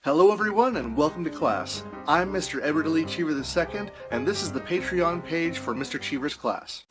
Hello everyone and welcome to class. I'm Mr. Edward Lee Cheever II and this is the Patreon page for Mr. Cheever's class.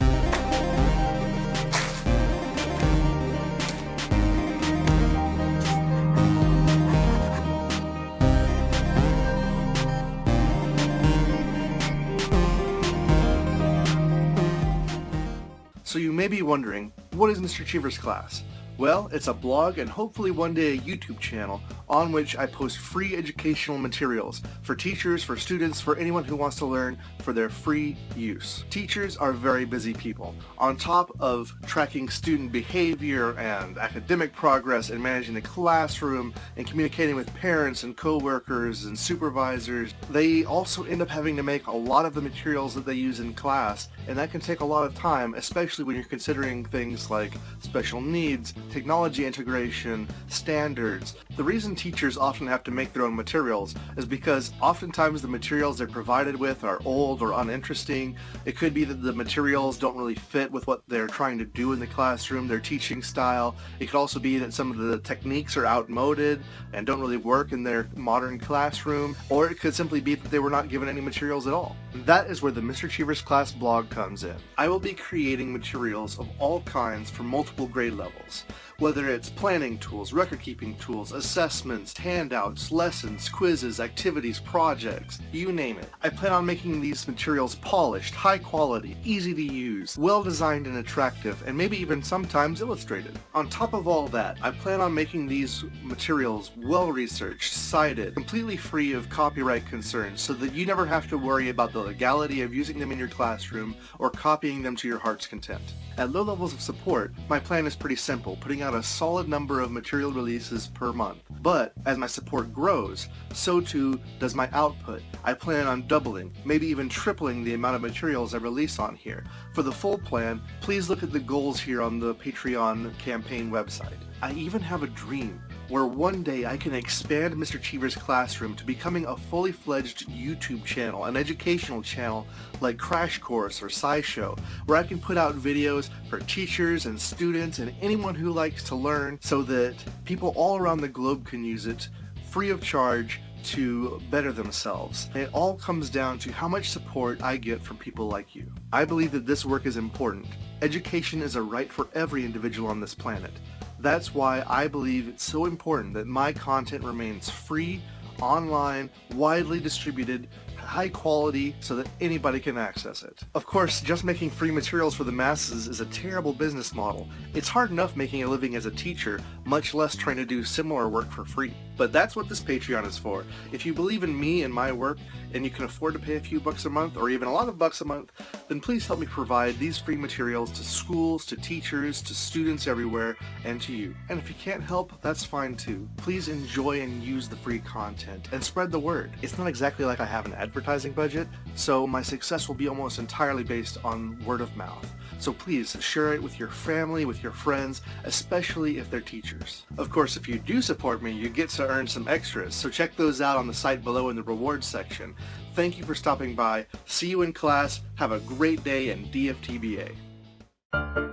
So you may be wondering, what is Mr. Cheever's class? Well, it's a blog and hopefully one day a YouTube channel on which I post free educational materials for teachers, for students, for anyone who wants to learn for their free use. Teachers are very busy people. On top of tracking student behavior and academic progress and managing the classroom and communicating with parents and co-workers and supervisors, they also end up having to make a lot of the materials that they use in class, and that can take a lot of time, especially when you're considering things like special needs, technology integration, standards. The reason teachers often have to make their own materials is because oftentimes the materials they're provided with are old or uninteresting. It could be that the materials don't really fit with what they're trying to do in the classroom, their teaching style. It could also be that some of the techniques are outmoded and don't really work in their modern classroom, or it could simply be that they were not given any materials at all. That is where the Mr. Cheever's Class blog comes in. I will be creating materials of all kinds for multiple grade levels. Whether it's planning tools, record-keeping tools, assessments, handouts, lessons, quizzes, activities, projects, you name it. I plan on making these materials polished, high quality, easy to use, well-designed and attractive, and maybe even sometimes illustrated. On top of all that, I plan on making these materials well-researched, cited, completely free of copyright concerns so that you never have to worry about the legality of using them in your classroom or copying them to your heart's content. At low levels of support, my plan is pretty simple, putting out a solid number of material releases per month. But as my support grows, so too does my output. I plan on doubling, maybe even tripling the amount of materials I release on here. For the full plan, please look at the goals here on the Patreon campaign website. I even have a dream where one day I can expand Mr. Cheever's Classroom to becoming a fully fledged YouTube channel, an educational channel like Crash Course or SciShow, where I can put out videos for teachers and students and anyone who likes to learn so that people all around the globe can use it free of charge to better themselves. And it all comes down to how much support I get from people like you. I believe that this work is important. Education is a right for every individual on this planet. That's why I believe it's so important that my content remains free, online, widely distributed, high quality, so that anybody can access it. Of course, just making free materials for the masses is a terrible business model. It's hard enough making a living as a teacher, much less trying to do similar work for free. But that's what this Patreon is for. If you believe in me and my work, and you can afford to pay a few bucks a month, or even a lot of bucks a month, then please help me provide these free materials to schools, to teachers, to students everywhere, and to you. And if you can't help, that's fine too. Please enjoy and use the free content, and spread the word. It's not exactly like I have an advertising budget, so my success will be almost entirely based on word of mouth. So please share it with your family, with your friends, especially if they're teachers. Of course, if you do support me, you get to earn some extras, so check those out on the site below in the rewards section. Thank you for stopping by. See you in class. Have a great day, and DFTBA.